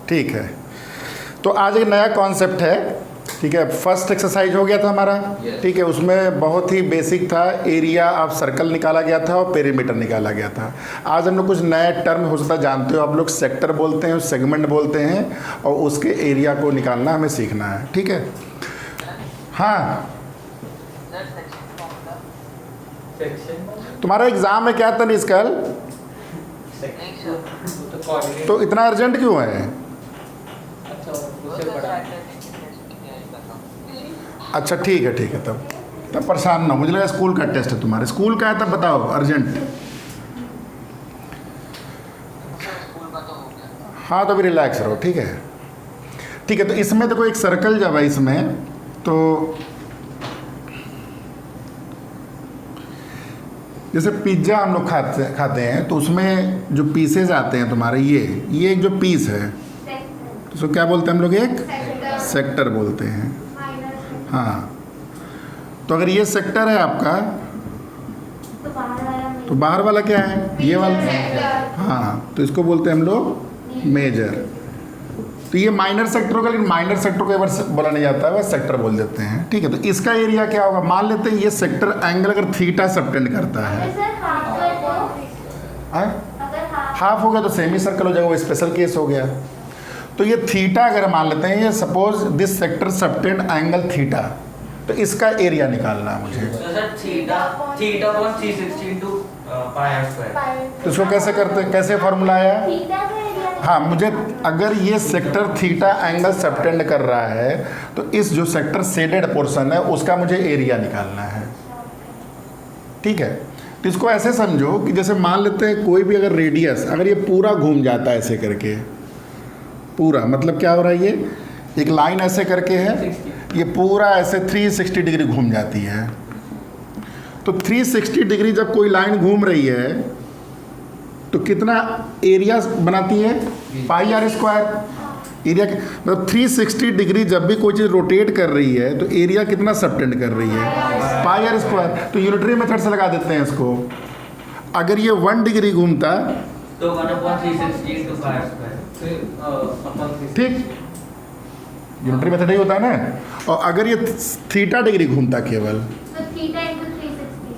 ठीक है, तो आज एक नया कॉन्सेप्ट है। ठीक है, फर्स्ट एक्सरसाइज हो गया था हमारा। ठीक है, उसमें बहुत ही बेसिक था, एरिया ऑफ सर्कल निकाला गया था और पेरीमीटर निकाला गया था। आज हम लोग कुछ नया टर्म हो सकता है जानते हो आप लोग, सेक्टर बोलते हैं, सेगमेंट बोलते हैं, और उसके एरिया को निकालना हमें सीखना है। ठीक है, हाँ तुम्हारा एग्जाम है क्या तनीष कल? तो इतना अर्जेंट क्यों है? अच्छा ठीक है, तब परेशान ना, मुझे लगा स्कूल का टेस्ट है तुम्हारे। स्कूल का है तब बताओ अर्जेंट। हाँ तो अभी रिलैक्स रहो। ठीक है, तो इसमें देखो एक सर्कल जब है इसमें, तो जैसे पिज्ज़ा हम लोग खाते हैं, तो उसमें जो पीसेज आते हैं तुम्हारे, ये एक जो पीस है तो उसको क्या बोलते हैं हम लोग? एक सेक्टर बोलते हैं। हाँ, तो अगर ये सेक्टर है आपका, तो बाहर वाला क्या है? ये वाला। हाँ, तो इसको बोलते हैं हम लोग मेजर। तो ये माइनर सेक्टर होगा, लेकिन माइनर सेक्टर को एक बार बोला नहीं जाता है, वह सेक्टर बोल देते हैं। ठीक है, तो इसका एरिया क्या होगा? मान लेते हैं ये सेक्टर एंगल अगर थीटा सबटेंड करता है, हाफ हो गया तो सेमी सर्कल हो जाएगा, वो स्पेशल केस हो गया। तो ये थीटा अगर मान लेते हैं, ये suppose this sector subtend angle theta, तो इसका एरिया निकालना है मुझे। तो इसको कैसे करते हैं, कैसे फॉर्मूला आया? हाँ, मुझे अगर ये सेक्टर थीटा एंगल सबटेंड कर रहा है, तो इस जो सेक्टर शेडेड पोर्शन है उसका मुझे एरिया निकालना है। ठीक है, तो इसको ऐसे समझो कि जैसे मान लेते हैं कोई भी अगर रेडियस, अगर ये पूरा घूम जाता है ऐसे करके, पूरा मतलब क्या हो रहा है, ये एक लाइन ऐसे करके है, ये पूरा ऐसे 360 डिग्री घूम जाती है। तो 360 डिग्री जब कोई लाइन घूम रही है तो कितना एरिया बनाती है? पाई आर स्क्वायर। एरिया मतलब 360 डिग्री जब भी कोई चीज़ रोटेट कर रही है तो एरिया कितना सबटेंड कर रही है? पाई आर स्क्वायर। तो यूनिटरी मेथड से लगा देते हैं इसको। अगर ये 1 डिग्री घूमता तो 1/360 into पाई आर स्क्वायर। ठीक, यूनिटरी मेथड ही होता है ना। और अगर ये थीटा डिग्री घूमता केवल,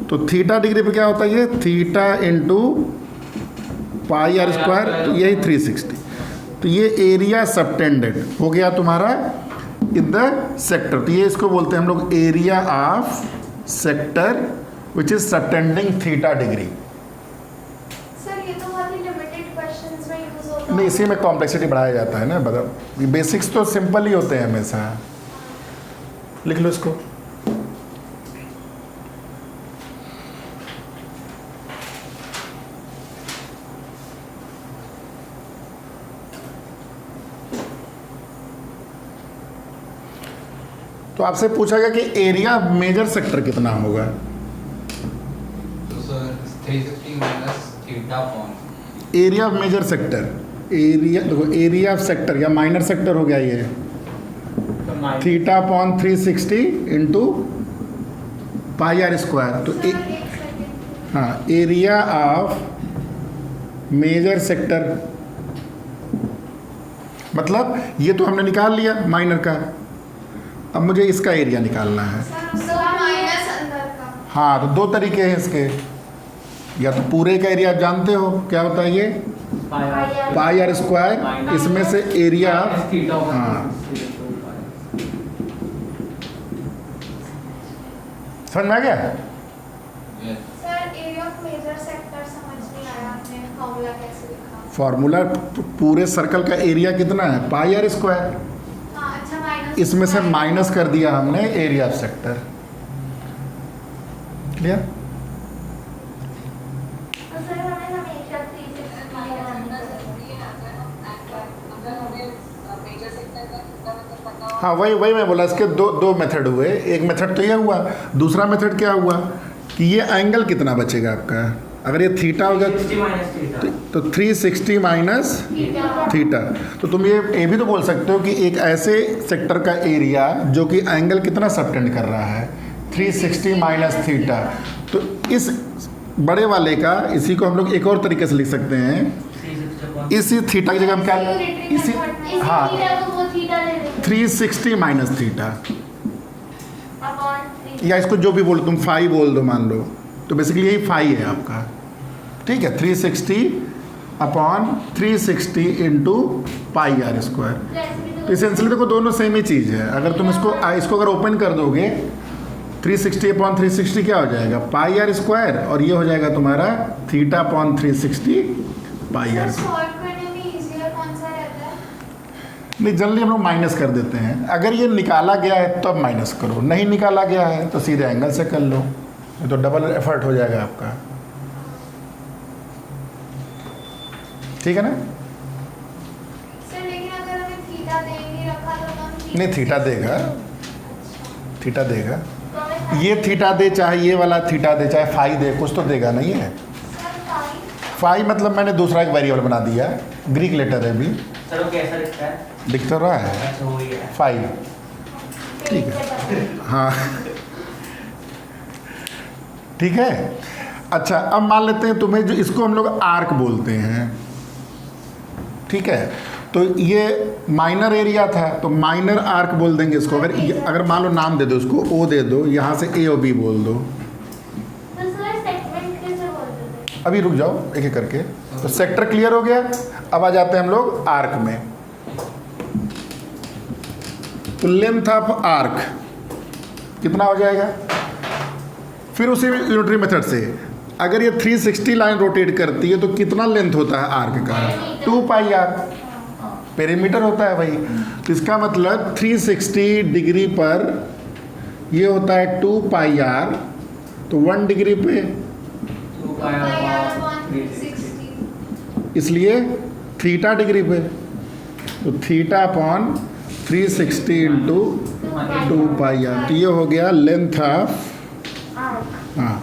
तो थीटा डिग्री पे क्या होता है? ये theta into pi r square, तो यही 360। तो ये एरिया सबटेंडेड हो गया तुम्हारा इन द सेक्टर। तो ये इसको बोलते हैं हम लोग area of sector which is subtending theta degree. Sir ये तो बहुत ही लिमिटेड क्वेश्चंस में यूज होता है। नहीं, इसी में कॉम्प्लेक्सिटी बढ़ाया जाता है ना। मतलब बेसिक्स तो सिंपल ही होते हैं हमेशा। लिख लो इसको। तो आपसे पूछा गया कि एरिया मेजर सेक्टर कितना होगा? तो sir 360 minus theta upon area of major sector, area देखो, एरिया ऑफ सेक्टर या माइनर सेक्टर हो गया ये, theta upon 360 into pi r square. तो हाँ, एरिया ऑफ मेजर सेक्टर मतलब ये तो हमने निकाल लिया माइनर का, अब मुझे इसका एरिया निकालना है। हाँ, तो 2 तरीके हैं इसके, या तो पूरे का एरिया जानते हो क्या होता है, ये पाई आर स्क्वायर, इसमें से एरिया, हाँ समझ में आ गया? Sir area of major sector समझ नहीं आया, आपने फॉर्मूला कैसे लिखा? फॉर्मूला पूरे सर्कल का एरिया कितना है? पाई आर स्क्वायर। अच्छा, माइनस इसमें से माइनस कर दिया हमने एरिया ऑफ सेक्टर। क्लियर? तो सर हमें हमेशा 360 हाँ, वही मैं बोला, इसके दो मेथड हुए। एक मेथड तो ये हुआ, दूसरा मेथड क्या हुआ कि ये एंगल कितना बचेगा आपका? अगर ये थीटा होगा तो 360 माइनस थीटा। तो तुम ये भी तो बोल सकते हो कि एक ऐसे सेक्टर का एरिया जो कि एंगल कितना सबटेंड कर रहा है? 360 माइनस थीटा। तो इस बड़े वाले का, इसी को हम लोग एक और तरीके से लिख सकते हैं, इसी थीटा की जगह हम क्या इसी हाँ थीटा को वो थीटा ले लेंगे 360 माइनस थीटा, अपॉन 3 या इसको जो भी बोलो तुम फाई बोल दो मान लो, तो बेसिकली यही फाई है आपका, ठीक है। 360 upon 360 into pi r square. तो इसेंशियली देखो दोनों सेम ही चीज़ है। अगर तुम इसको अगर ओपन कर दोगे 360 अपॉन 360 क्या हो जाएगा, पाई आर स्क्वायर, और ये हो जाएगा तुम्हारा theta upon 360 pi r. Solve करने में इजीियर कौन सा रहता है? नहीं, जनरली हम लोग माइनस कर देते हैं। अगर ये निकाला गया है तो अब माइनस करो, नहीं निकाला गया है तो सीधे एंगल से कर लो, ये तो डबल एफर्ट हो जाएगा आपका, ठीक है ना। सर लेकिन अगर हमें थीटा दे नहीं रखा तो हम नहीं, थीटा देगा, थीटा देगा, तो हमें ये थीटा दे चाहे ये वाला थीटा दे चाहे फाई दे, कुछ तो देगा नहीं है। सर फाई फाई मतलब मैंने दूसरा एक वेरिएबल बना दिया, ग्रीक लेटर है भी, सर वो कैसा दिखता है? दिख तो रहा है अच्छा वही है। फाई, ठीक है हाँ ठीक है। अच्छा अब मान लेते हैं तुम्हें, जो इसको हम लोग आर्क बोलते हैं, ठीक है, तो ये माइनर एरिया था तो माइनर आर्क बोल देंगे इसको। अगर मान लो नाम दे दो उसको, ओ दे दो, यहाँ से ए और बी बोल दो। तो सर सेगमेंट कैसे बोलते थे? अभी रुक जाओ एक एक करके। तो सेक्टर क्लियर हो गया, अब आ जाते हैं हम लोग आर्क में। तो लेंथ ऑफ आर्क कितना हो जाएगा, फिर उसी यूनिटरी मेथड से अगर ये 360 लाइन रोटेट करती है तो कितना लेंथ होता है आर्क का, 2 पाई आर, पेरीमीटर होता है भाई। तो इसका मतलब 360 डिग्री पर ये होता है 2 पाई आर, तो 1 डिग्री पे, 2 पाई आर अपॉन अपॉन 360। इसलिए थीटा डिग्री पे, तो थीटा अपॉन 360 इंटू 2 पाई आर। तो ये हो गया लेंथ ऑफ हाँ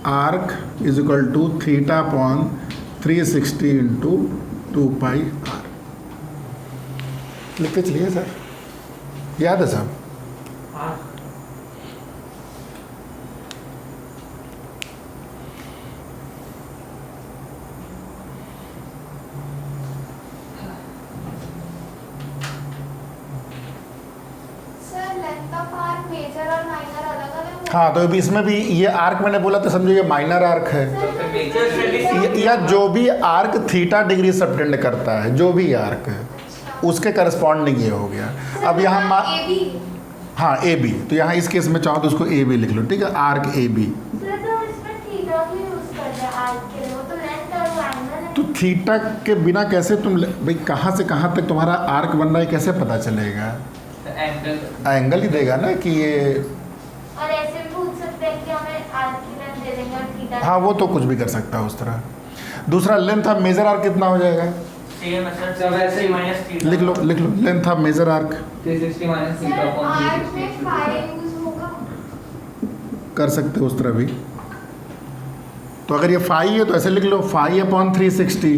arc is equal to theta upon 360 into 2 pi r. लिखते चलिए सर, याद है sir. Sir length of arc major और माइनर अलग-अलग हाँ, तो अभी इसमें भी ये आर्क मैंने बोला तो समझो ये माइनर आर्क है, तो फिर मेजर या जो भी आर्क थीटा डिग्री सबटेंड करता है, जो भी आर्क है उसके करस्पॉन्डिंग ये हो गया। अब यहाँ ए बी हाँ ए बी, तो यहाँ इस केस में चाहो तो उसको ए बी लिख लो, ठीक है, आर्क ए बी। सर तो इसमें थीटा भी यूज कर रहे हैं आर्क के लिए, वो तो लेंथ और एंगल है। तो थीटा के बिना कैसे तुम भाई कहाँ से कहाँ तक तुम्हारा आर्क बन रहा है कैसे पता चलेगा, एंगल एंगल ही देगा ना कि ये, और ऐसे भी पूछ सकते हैं कि हमें आर्क की लेंथ दे देंगे और थीटा हाँ वो तो कुछ भी कर सकता है उस तरह। दूसरा लेंथ ऑफ मेजर आर्क कितना हो जाएगा, सेम है सर, सब ऐसे ही माइनस थीटा लिख लो length of major arc 360 minus theta sir upon arc में 360। फाई यूज होगा। कर सकते हो उस तरह भी। तो अगर ये फाई है तो ऐसे लिख लो फाई अपॉन 360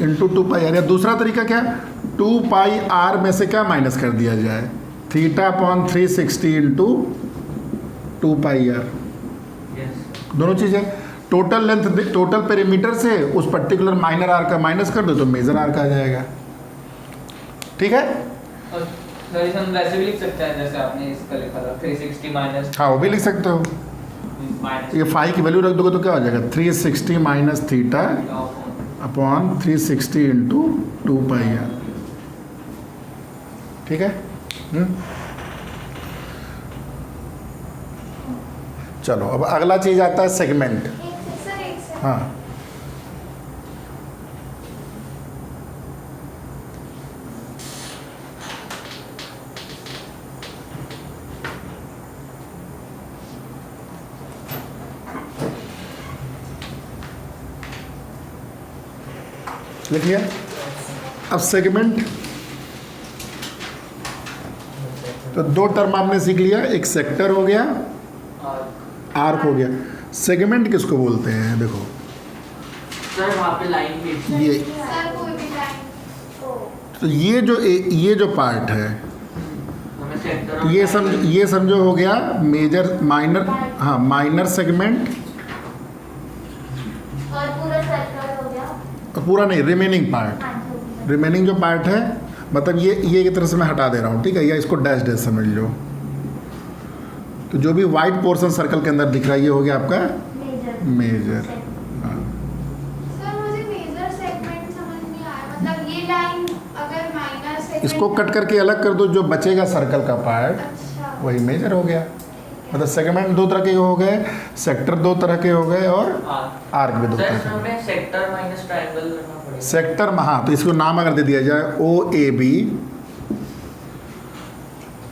इंटू 2 पाई आर। या दूसरा तरीका क्या, 2 पाई आर में से क्या माइनस कर दिया जाए, थीटा अपॉन 360 इंटू 2 पाई आर। यस दोनों चीज़ें, टोटल लेंथ टोटल पेरीमीटर से उस पर्टिकुलर माइनर आर का माइनस कर दो तो मेजर आर का आ जाएगा, ठीक है। और सर हम वैसे भी लिख सकते हैं जैसे आपने इसका लिखा था 360 माइनस हाँ वो भी लिख सकते हो। माइनस ये फाई की वैल्यू रख दोगे तो क्या हो जाएगा, 360 माइनस थीटा अपॉन 360 इंटू 2 पाई आर, ठीक है। चलो अब अगला चीज आता है सेगमेंट। सर एक से हाँ लिख लिया। अब सेगमेंट, तो 2 टर्म आपने सीख लिया, एक सेक्टर हो गया, आर्क हो गया। सेगमेंट किसको बोलते हैं, देखो सर वहाँ पे लाइन भी ये, सर कोई भी लाइन को तो ये जो पार्ट है हमें सेक्टर तो ये समझो हो गया मेजर माइनर, हाँ माइनर सेगमेंट और पूरा सर्कल हो गया। और पूरा नहीं, रिमेनिंग पार्ट, हाँ जी। रिमेनिंग जो पार्ट है, मतलब ये एक तरह से मैं हटा दे रहा हूँ, ठीक है, या इसको डैश डैश समझ लो। तो जो भी वाइट पोर्शन सर्कल के अंदर दिख रहा है ये हो गया आपका मेजर। मेजर। हाँ, सर मुझे मेजर सेगमेंट समझ नहीं आया, मतलब ये लाइन अगर माइनर सेगमेंट। इसको कट करके अलग कर दो, जो बचेगा सर्कल का पार्ट अच्छा। वही मेजर हो गया। मतलब सेगमेंट दो तरह के हो गए, सेक्टर दो तरह के हो गए, और आर्क भी दो तरह के हो गए। हमें सेक्टर माइनस ट्रायंगल करना पड़ेगा। सेक्टर में, हाँ, तो इसको नाम अगर दे दिया जाए OAB,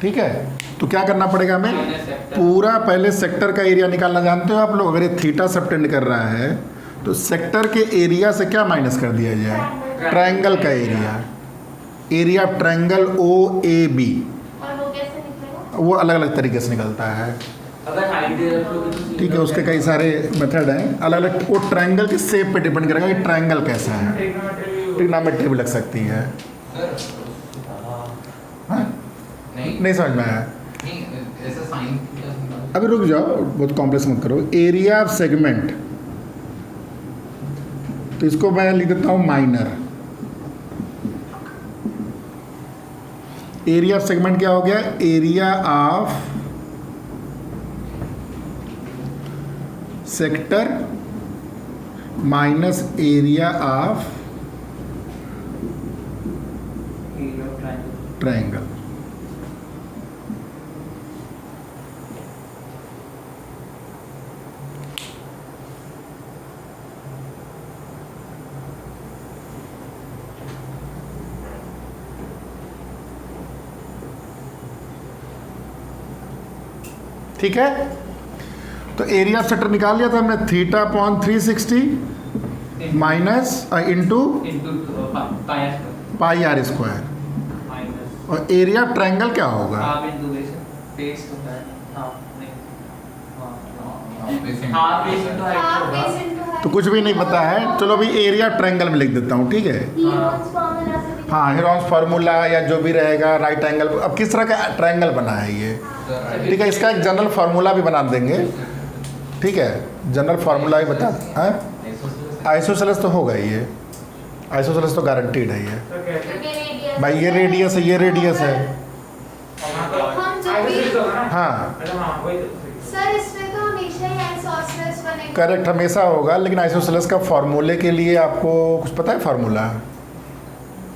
ठीक है, तो क्या करना पड़ेगा हमें? Minus sector. पूरा पहले सेक्टर का एरिया निकालना जानते हो आप लोग? अगर ये थीटा सबटेंड कर रहा है तो सेक्टर के एरिया से क्या माइनस कर दिया जाए? ट्रायंगल का area, area of triangle OAB। और वो कैसे निकलेगा? वो अलग अलग तरीके से निकलता है, अगर हाइट दे रखो तो ठीक है, उसके कई सारे मेथड हैं अलग अलग। वो ट्रायंगल के शेप पे डिपेंड करेगा कि ट्रायंगल कैसा है। ट्रिग्नोमेट्री भी लग सकती है। हाँ? नहीं नहीं समझ में आया? नहीं, ऐसा साइन अभी रुक जाओ, बहुत कॉम्प्लेक्स मत करो। एरिया ऑफ सेगमेंट, तो इसको मैं लिख देता हूँ माइनर। एरिया ऑफ सेगमेंट क्या हो गया? Area of sector minus area of triangle. ठीक है, तो एरिया ऑफ सेक्टर निकाल लिया था हमने, theta upon 360 minus into pi r square. और एरिया ऑफ ट्रायंगल क्या होगा? हाफ इनटू बेस होता है। हाफ नहीं, half half base into height half होगा। Base into height. तो कुछ भी नहीं पता है, चलो अभी एरिया ऑफ ट्रायंगल में लिख देता हूँ, ठीक है। हीरोन्स फॉर्मूला से भी। हाँ, हेरॉन्स फार्मूला या जो भी रहेगा, राइट एंगल। अब किस तरह का ट्रायंगल बना है ये, ठीक है, इसका एक जनरल फार्मूला भी बना देंगे, ठीक है, जनरल फार्मूला भी बता। आइसोसेलेस तो होगा ही ये, आइसोसेलेस तो गारंटीड है ये। रेडियस। भाई ये रेडियस है, ये रेडियस है। हम जब भी हाँ सर इसमें तो हमेशा ही आइसोसेलेस बनेगा। करेक्ट, हमेशा होगा, लेकिन आइसोसेलेस का फार्मूले के लिए आपको कुछ पता है फार्मूला?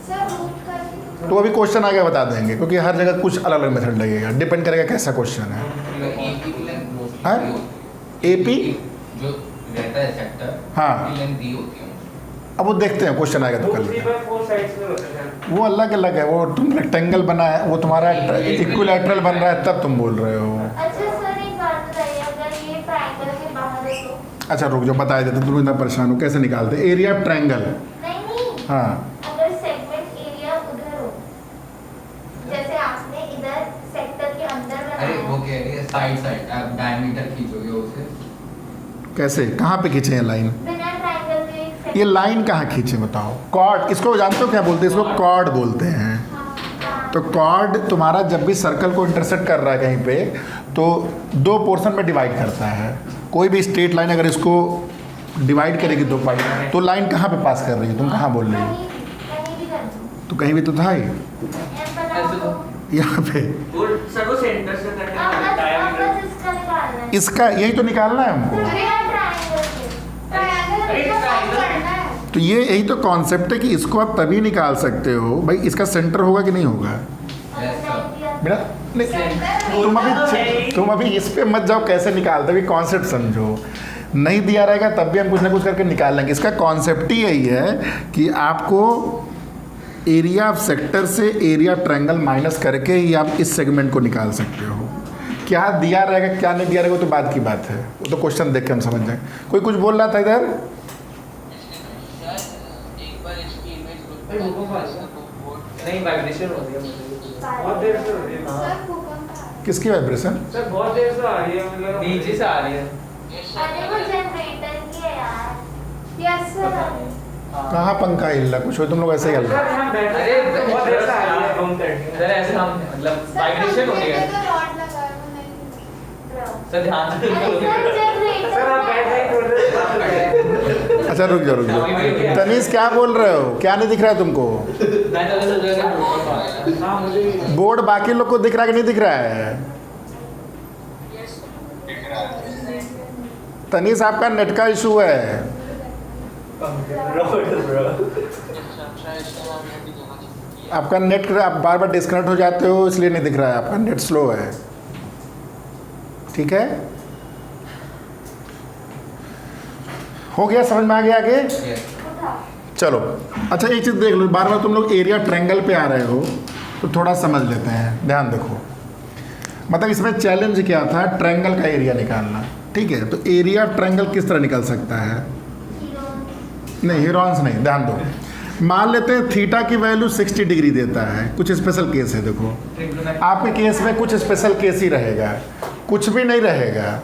सर रूट करके तो अभी क्वेश्चन आगे बता देंगे, क्योंकि हर जगह कुछ अलग अलग मेथड लगेगा, डिपेंड करेगा कैसा क्वेश्चन है। हाँ? AP? जो रहता है सेक्टर, हाँ। की लेंथ दी होती है। अब वो देखते हैं, क्वेश्चन आएगा तो कर लेंगे। वो अलग अलग है, वो तुम रेक्टेंगल बना है, वो तुम्हारा इक्विलैटरल बन रहा है, तब तुम बोल रहे हो। अच्छा सर एक बात बताइए, अगर ये ट्रायंगल के बाहर है तो? अच्छा रुक जाओ, बता देते, तुम इतना परेशान हो, कैसे निकालते? एरिया ऑफ ट्रायंगल, नहीं, हाँ, अगर सेगमेंट एरिया उधर हो, जैसे आपने इधर सेक्टर के अंदर अरे वो बनाया। कह रही है साइड साइड आप डायमीटर खींचोगे उसे। कैसे, कहाँ पे खींचे हैं लाइन? बिना ट्रायंगल के एक सेक्टर। ये लाइन कहाँ खींचे बताओ? कॉर्ड, इसको जानते हो क्या बोलते हैं? इसको कॉर्ड बोलते हैं। हाँ, तो कॉर्ड तुम्हारा जब भी सर्कल को इंटरसेक्ट कर रहा है कहीं पे, तो दो पोर्शन में डिवाइड करता है। कोई भी स्ट्रेट लाइन अगर इसको डिवाइड करेगी दो पार्ट, तो लाइन कहाँ पे पास कर रही है? तुम कहाँ बोल रही हो? कहीं भी कर दो। तो कहीं भी तो था ही, एम बनाओ तो। यहाँ पे। वो सर वो सेंटर से करने अब वाला बस डायमीटर। इसका निकालना है। इसका यही तो निकालना है हमको। अरे यार ट्रायंगल से। ट्रायंगल अरे इसका सॉल्व triangle- करना है। तो ये यही तो कॉन्सेप्ट है कि इसको आप तभी निकाल सकते हो भाई, इसका सेंटर होगा कि नहीं होगा। Yes, sir. बेटा नहीं, तुम अभी इस पे मत जाओ कैसे निकालते, अभी कॉन्सेप्ट समझो। नहीं दिया रहेगा तब भी हम कुछ ना कुछ करके निकाल लेंगे। इसका कॉन्सेप्ट ही यही है कि आपको एरिया ऑफ सेक्टर से एरिया ऑफ ट्रायंगल माइनस करके ही आप इस सेगमेंट को निकाल सकते हो। क्या दिया रहेगा क्या नहीं दिया रहेगा वो तो बात की बात है, वो तो क्वेश्चन देख के हम समझ जाएंगे। कोई कुछ बोल रहा था इधर? नहीं वाइब्रेशन हो रही है मुझे। बहुत देर से हो रही है। सर भूकंप आ रहा किसकी वाइब्रेशन? सर बहुत देर से आ रही है, मतलब नीचे से आ रही है। है। अरे वो जनरेटर की है यार। Yes sir. कहाँ पंखा हिल रहा? कुछ हो तुम लोग ऐसे ही हिल रहे सर हम बैठे अरे हैं, तो बहुत देर से आ रही है घूम करके। सर ऐसे हम मतलब सर वाइब्रेशन हो रही है। तो रॉड लगा है वो नहीं। सर ध्यान से अरे सर जनरेटर। सर आप बैठ गए थोड़ी देर बाद बैठे। अच्छा रुक जाओ। तनीष क्या बोल रहे हो, क्या नहीं दिख रहा है तुमको? मैं तो सोच रहा था हाँ मुझे बोर्ड बाकी लोग को दिख रहा है कि नहीं दिख रहा है? तनीष आपका नेट का इशू है। आपका नेट आप बार बार डिस्कनेक्ट हो जाते हो, इसलिए नहीं दिख रहा है, आपका नेट स्लो है। ठीक है, हो गया, समझ में आ गया आगे? Yes. चलो अच्छा एक चीज़ देख लो, बार बार तुम लोग एरिया ट्रायंगल पे आ रहे हो तो थोड़ा समझ लेते हैं, ध्यान देखो। मतलब इसमें चैलेंज क्या था, ट्रायंगल का एरिया निकालना। ठीक है, तो एरिया ट्रायंगल किस तरह निकल सकता है? नहीं, हीरोन्स नहीं, ध्यान दो। मान लेते हैं थीटा की वैल्यू 60 डिग्री देता है, कुछ स्पेशल केस है। देखो आपके केस में कुछ स्पेशल केस ही रहेगा, कुछ भी नहीं रहेगा।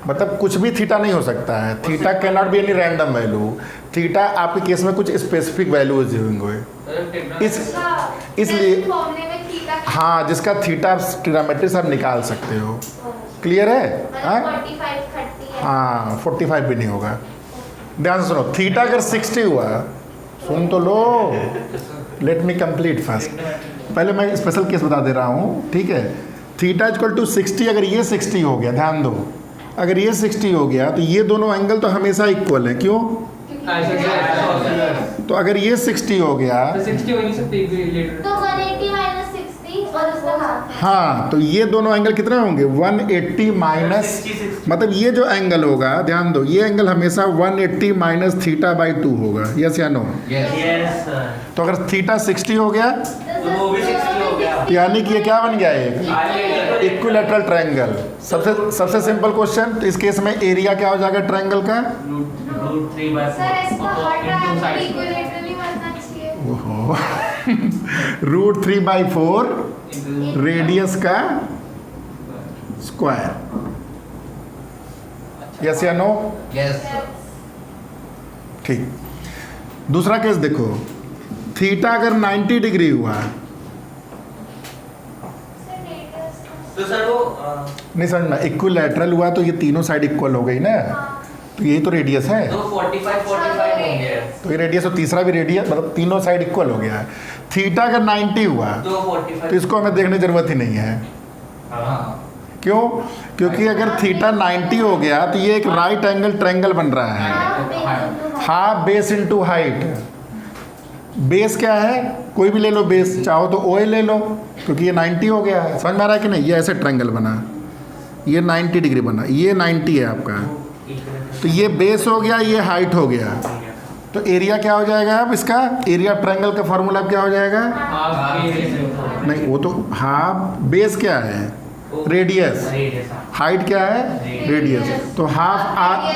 मतलब कुछ भी थीटा नहीं हो सकता है। Theta can not be any random value. Theta आपके केस में कुछ स्पेसिफिक वैल्यूज होंगे, इसलिए हाँ, जिसका थीटा ट्रिग्नोमेट्री आप निकाल सकते हो। क्लियर है? हाँ 45 भी नहीं होगा। ध्यान से सुनो, थीटा अगर 60 हुआ, सुन तो लो, लेट मी कंप्लीट फर्स्ट। पहले मैं स्पेशल केस बता दे रहा हूँ, ठीक है। थीटा इक्वल टू 60, अगर ये 60 हो गया, ध्यान दो, अगर ये 60 हो गया तो ये दोनों एंगल तो हमेशा इक्वल है। क्यों? तो अगर ये 60 हो गया तो 60 हो नहीं सकती लेटर। तो 180 माइनस 60 और उसका हाफ। हाँ, तो ये दोनों एंगल कितने होंगे? 180 माइनस, मतलब ये जो एंगल होगा, ध्यान दो, ये एंगल हमेशा 180 माइनस थीटा बाई 2 होगा। यस या नो? Yes. तो अगर थीटा 60 हो गया वो भी 60 हो गया। तो यानी कि ये क्या बन गया? एक इक्विलैटरल ट्रायंगल। सबसे सिंपल क्वेश्चन, तो इस केस में एरिया क्या हो जाएगा ट्रायंगल का? रूट 3/4 सर इसका हर ट्रायंगल इक्विलैटरली बनना चाहिए। ओहो √3/4 रेडियस का स्क्वायर। यस या नो? Yes. ठीक। दूसरा केस देखो, थीटा अगर 90 डिग्री हुआ, तो सर वो नहीं समझना, इक्विलैटरल हुआ तो ये तीनों साइड इक्वल हो गई ना, तो यही तो रेडियस है। तो 45 होंगे। तो ये रेडियस और तीसरा भी रेडियस, मतलब तीनों साइड इक्वल हो गया है। थीटा अगर 90 हुआ तो 45 तो इसको हमें देखने की जरूरत ही नहीं है। हाँ। क्यों? क्योंकि अगर थीटा 90 हो गया तो ये एक राइट एंगल ट्रायंगल बन रहा है। Half base into height. Base क्या है? कोई भी ले लो बेस, चाहो तो OA ले लो, क्योंकि ये 90 हो गया है। समझ में आ रहा है कि नहीं? ये ऐसे ट्रायंगल बना, ये 90 डिग्री बना, ये 90 है आपका, तो ये बेस हो गया, ये हाइट हो गया। तो एरिया क्या हो जाएगा? अब इसका एरिया ट्रायंगल का फॉर्मूला क्या हो जाएगा? नहीं, वो तो हाफ बेस क्या है? रेडियस। हाइट क्या है? रेडियस। तो हाफ आर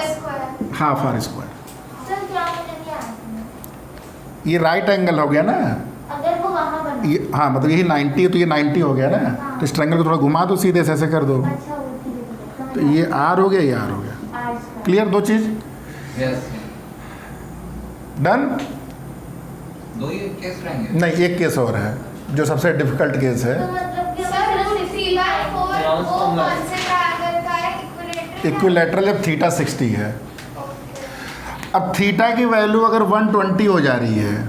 स्क्वायर। सर क्या मुझे नहीं आता। ये राइट एंगल हो गया ना अगर वो वहाँ बना। ये, हाँ मतलब यही 90 है तो ये 90 हो गया ना, तो इस ट्रायंगल को थोड़ा घुमा दो, सीधे से ऐसे कर दो, अच्छा वो ठीक है। तो ये आर हो गया, ये आर हो गया। क्लियर? दो चीज Yes. डन? दो ही केस रहेंगे। नहीं, एक केस और है जो सबसे डिफिकल्ट केस है। तो मतलब कि सर √3/4 वो कौन से ट्रायंगल का है? इक्विलैटरल। इक्विलैटरल जब थीटा 60 है। अब थीटा की वैल्यू अगर 120 हो जा रही है,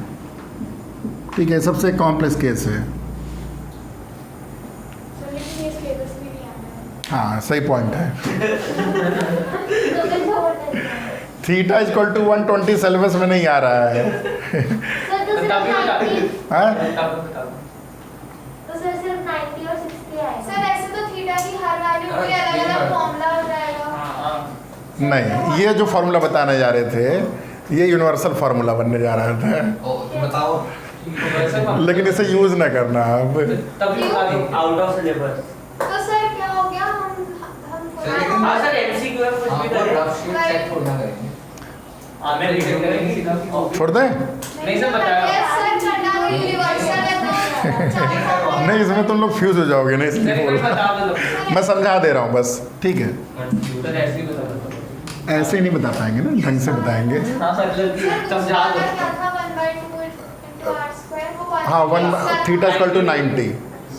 ठीक है, सबसे कॉम्प्लेक्स केस है। तो लेकिन ये स्टेटस भी नहीं आ रहा है। हाँ सही पॉइंट है। तो कैसे होता है? थीटा इक्वल टू 120 सिलेबस में नहीं आ रहा है। सर तो सिर्फ 90। हाँ? तो सर सिर्फ 90 और 60 आएगा। सर ऐसे तो थीटा की हर वैल्यू कोई अलग-अलग फॉर्मूला हो जाएगा। नहीं, ये जो फॉर्मूला बताने जा रहे थे, ये यूनिवर्सल फार्मूला बनने जा रहा था, ओ, बताओ। लेकिन इसे यूज ना करना अब। Out of syllabus. तो सर क्या हो गया? हम सर, लेकिन- हाँ सर एमसीक्यू है, कुछ भी आपको करें। रफ शीट चेक थोड़ा करेंगे। हमें रिटर्न करेंगे। छोड़ दें? नहीं सर, बताया। सर करना तो यूनिवर्सल है तो नहीं, इसमें तुम लोग फ्यूज हो जाओगे ना, इसलिए सर बोल रहा बता दो। हूं। मैं समझा दे रहा हूँ बस, ठीक है। सर ऐसे ही बता दो। ऐसे ही नहीं बता पाएंगे ना, ढंग से बताएंगे। हाँ सर समझा दो। क्या था 1/2 into r² वो हाँ, 1 थीटा इक्वल टू 90,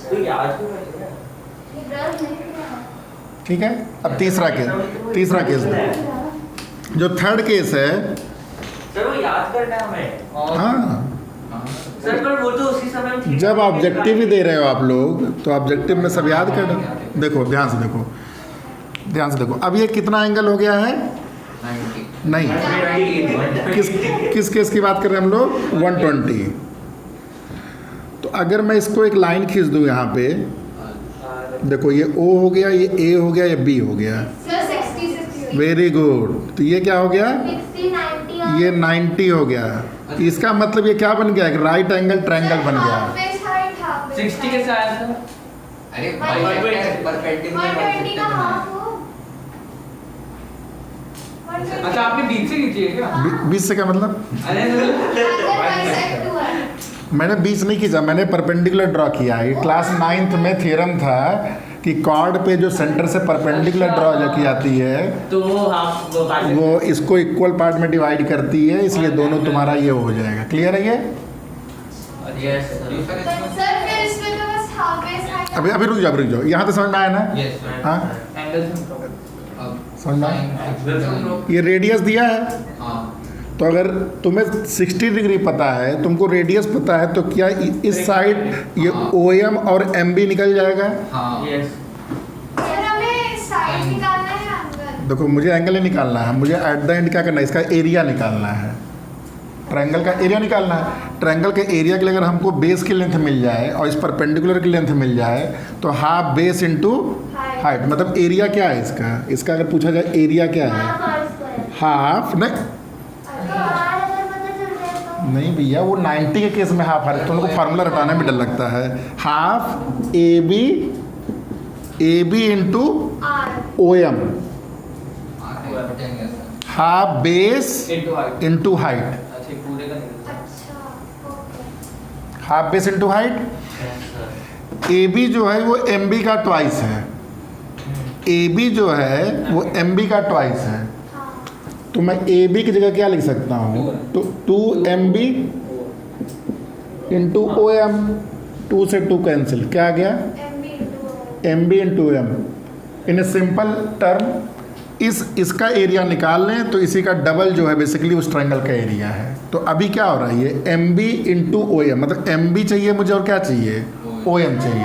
तो याद क्यों रखेगा? ठीक है। अब तीसरा केस दो। जो थर्ड केस है, सर वो याद करना है हमें। और हाँ, सर पर वो तो उसी समय में थीटा जब ऑब्जेक्टिव ही दे रहे हो आप लोग तो ऑब्जेक्टिव में सब याद कर दो। देखो ध्यान से देखो, ध्यान से देखो। अब ये कितना एंगल हो गया है? 90। नहीं, किस केस की बात कर रहे हैं हम लोग? 120। तो अगर मैं इसको एक लाइन खींच दूँ यहाँ पे, देखो ये O हो गया, ये A हो गया, ये B हो गया। Sir 60 very good. तो ये क्या हो गया? 60 90 ये 90 हो गया। इसका मतलब ये क्या बन गया? एक राइट एंगल ट्रायंगल बन गया। 60 कैसे आया सर? अरे 120 परपेंडिकुलर का हाफ हो। अच्छा आपने बीच से खींची है क्या? 20 से क्या मतलब? अरे मैंने 20 नहीं खींचा, मैंने परपेंडिकुलर ड्रॉ किया है। क्लास 9th में थ्योरम था कि कॉर्ड पे जो सेंटर से परपेंडिकुलर ड्रॉ जो की जाती है तो वो हाफ वो काट वो इसको इक्वल पार्ट में डिवाइड करती है, इसलिए दोनों तुम्हारा ये हो जाएगा। क्लियर है ये? यस सर फिर इसमें तो बस हाफ बेस है। अभी रुक जाओ, यहाँ तो समझ में आया ना? यस हाँ, एंगल से अब समझ में आया? ये रेडियस दिया है, हाँ तो अगर तुम्हें 60 डिग्री पता है, तुमको रेडियस पता है, तो क्या इस साइड ये OM और MB निकल जाएगा? हाँ यस सर हमें साइड निकालना है एंगल। देखो मुझे एंगल ही निकालना है, मुझे एट द एंड क्या करना है? इसका एरिया निकालना है, ट्रायंगल का एरिया निकालना है। ट्रायंगल के एरिया के लिए अगर हमको बेस की लेंथ मिल जाए और इस परपेंडिकुलर की लेंथ मिल जाए तो हाफ बेस इनटू हाइट, मतलब एरिया क्या है इसका? इसका अगर पूछा जाए एरिया क्या है? हाफ नहीं भैया, वो 90 के केस में हाफ आ रहा है, तो उनको फार्मूला रटाने में डर लगता है। Half A B into OM, half base into height. Into height, अच्छा पूरे का निकल। अच्छा okay. Half base into height. AB जो है वो MB का ट्वाइस है, AB जो है वो MB का ट्वाइस है। तो मैं AB की जगह क्या लिख सकता हूँ? तो 2MB इंटू OM, 2 से 2 कैंसिल, क्या आ गया? MB into M। In a simple term इसका एरिया निकाल लें तो इसी का डबल जो है बेसिकली उस ट्रायंगल का एरिया है। तो अभी क्या हो रहा है? ये MB इंटू OM, मतलब MB चाहिए मुझे और क्या चाहिए? OM चाहिए।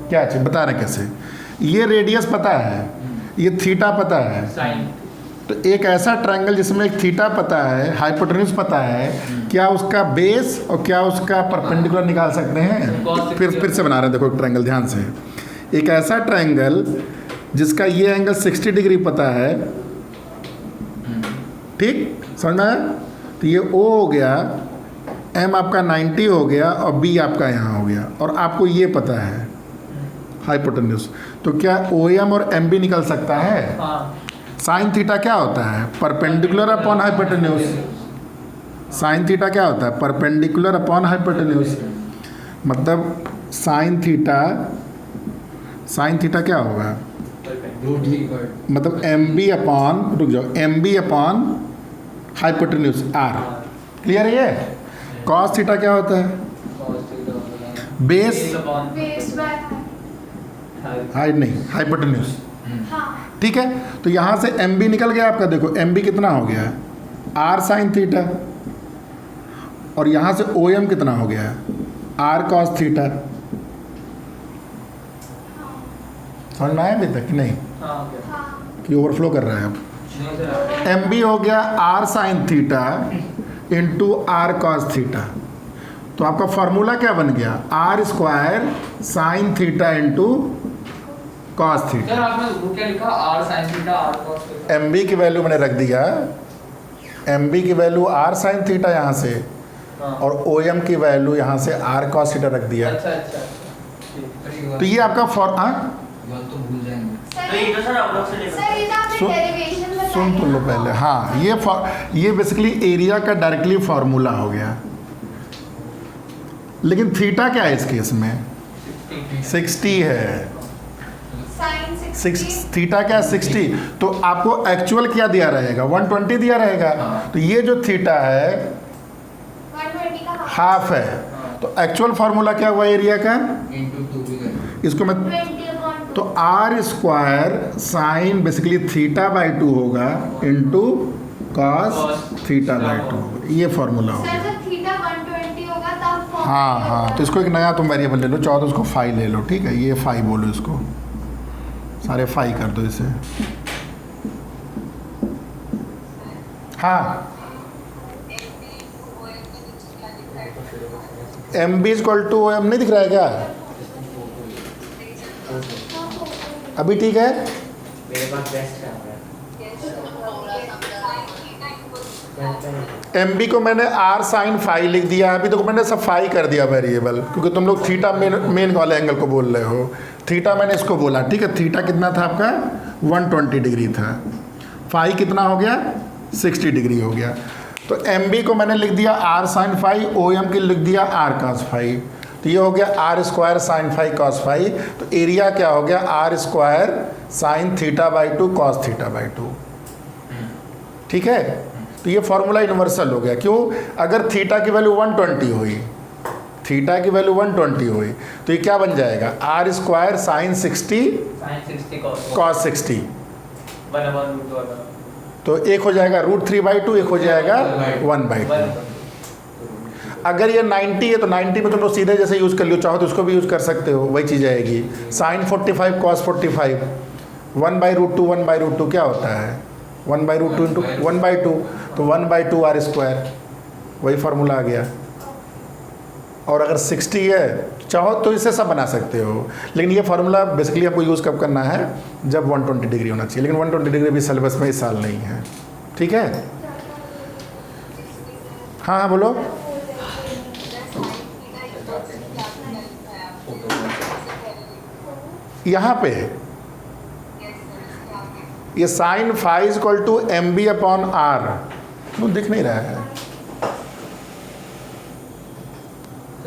क्या चाहिए बता रहे कैसे? ये रेडियस पता है, ये थीटा पता है, साइन। तो एक ऐसा ट्रायंगल जिसमें एक थीटा पता है, हाइपोटेन्यूज पता है, क्या उसका बेस और क्या उसका परपेंडिकुलर निकाल सकते हैं? फिर से बना रहे हैं, देखो एक ट्रायंगल ध्यान से। एक ऐसा ट्रायंगल जिसका ये एंगल 60 डिग्री पता है, ठीक समझ में आया? तो ये O हो गया, M आपका 90 हो गया और B आपका यहाँ हो गया, और आपको ये पता है हाइपोटेन्यूज। तो क्या OM और MB निकल सकता है? हाँ साइन थीटा क्या होता है? Perpendicular upon hypotenuse. Sine theta क्या होता है? Perpendicular upon hypotenuse. मतलब साइन थीटा क्या होगा? मतलब MB अपॉन, रुक जाओ, MB upon hypotenuse R। Clear है ये? कॉस थीटा क्या होता है? बेस बेस बाय हाइट नहीं, हाइपोटेन्यूज। हाँ ठीक है, तो यहाँ से MB निकल गया आपका। देखो MB कितना हो गया? R साइन थीटा, और यहाँ से OM कितना हो गया? R cos theta. समझ में आया अभी तक कि नहीं? कि ओवरफ्लो कर रहा है अब? MB हो गया R sine theta into R cos theta. तो आपका फॉर्मूला क्या बन गया? R square sine theta into cos theta. Sir आपने वो क्या लिखा? R sin theta R cos theta. MB की वैल्यू मैंने रख दिया, MB की वैल्यू R साइन थीटा यहाँ से, हाँ। और OM की वैल्यू यहाँ से R cos थीटा रख दिया। अच्छा तो ये आपका तो भूल जाएंगे। तो ये तो sir out of syllabus sir ये तो आपने सुन- डेरिवेशन बताई सुन तो लो पहले। हाँ, ये बेसिकली एरिया का डायरेक्टली फॉर्मूला हो गया। लेकिन थीटा क्या है इस केस में? 60 है। साइन थीटा क्या है? 60। तो आपको एक्चुअल क्या दिया रहेगा? 120 दिया रहेगा। तो ये जो थीटा है 120 का हाफ है, तो एक्चुअल फार्मूला क्या हुआ एरिया का? इंटू 2 भी करें। इसको मैं 20/2 तो r square sine basically theta by 2 होगा इंटू कॉस थीटा बाई 2 होगा, ये फॉर्मूला सर होगा। जब थीटा 120 होगा तब फॉर्म हाँ, तो इसको एक नया तुम वेरिएबल ले लो, चाहो तो उसको फाई ले लो, ठीक है, ये फाई बोलो इसको, सारे फाई कर दो इसे। हाँ, M B equal to M नहीं दिख रहा है क्या? अभी ठीक है? मेरे पास बेस्ट है एम बी को मैंने आर साइन फाई लिख दिया, अभी तो मैंने सब फाई कर दिया वेरिएबल, क्योंकि तुम लोग थीटा मेन वाले एंगल को बोल रहे हो। थीटा मैंने इसको बोला, ठीक है, थीटा कितना था आपका? 120 डिग्री था। फाई कितना हो गया? 60 डिग्री हो गया। तो एम बी को मैंने लिख दिया r sine phi, O M की लिख दिया आर कॉस फाई, तो ये हो गया r square sine phi cos phi. तो एरिया क्या हो गया? R square sine theta by 2 cos theta by 2, ठीक है। तो ये फॉर्मूला यूनिवर्सल हो गया। क्यों? अगर थीटा की वैल्यू 120 हुई, थीटा की वैल्यू 120 हुई, तो ये क्या बन जाएगा? आर स्क्वायर साइन 60 कॉस 60, तो एक हो जाएगा √3/2, एक हो जाएगा 1/2। अगर ये 90 है तो 90 में तुम लोग सीधे जैसे यूज़ कर लो, चाहो तो उसको भी यूज़ कर सकते हो, वही चीज़ आएगी। साइन 45 कॉस 45, 1/√2 1/√2 क्या होता है? 1/√2 इंटू 1/2, तो 1/2 आर स्क्वायर, वही फार्मूला आ गया। और अगर 60 है, चाहो तो इसे सब बना सकते हो, लेकिन ये फार्मूला बेसिकली आपको यूज़ कब करना है? जब 120 डिग्री होना चाहिए, लेकिन 120 डिग्री भी सिलेबस में इस साल नहीं है, ठीक है। हाँ हाँ बोलो। यहाँ पे ये sine phi equal to M B upon r, वो दिख नहीं रहा है।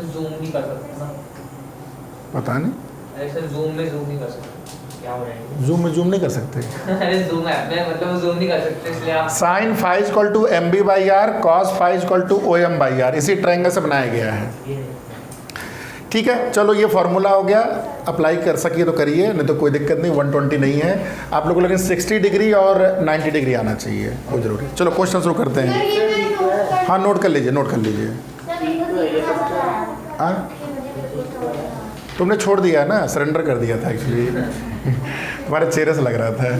जूम नहीं कर सकते ना, पता नहीं, ऐसे जूम में जूम नहीं कर सकते। क्या हो रहा है? जूम में जूम नहीं कर सकते। अरे जूम ऐप में मतलब जूम नहीं कर सकते, इसलिए आप sine phi equal to M B by r, cos phi equal to O M by r, इसी ट्रायंगल से बनाया गया है, ये ठीक है। चलो ये फॉर्मूला हो गया, अप्लाई कर सकिए तो करिए, नहीं तो कोई दिक्कत नहीं, 120 नहीं है आप लोगों को, लेकिन 60 डिग्री और 90 डिग्री आना चाहिए, वो जरूरी। चलो क्वेश्चन शुरू करते सर हैं। ये मैं नोट कर हाँ नोट कर लीजिए, नोट कर लीजिए। सर मेरे को ये समझ आया हाँ, कि मुझे बिल्कुल समझ आया। तुमने छोड़ दिया है ना, सरेंडर कर दिया था एक्चुअली। तुम्हारे चेहरे से लग रहा था।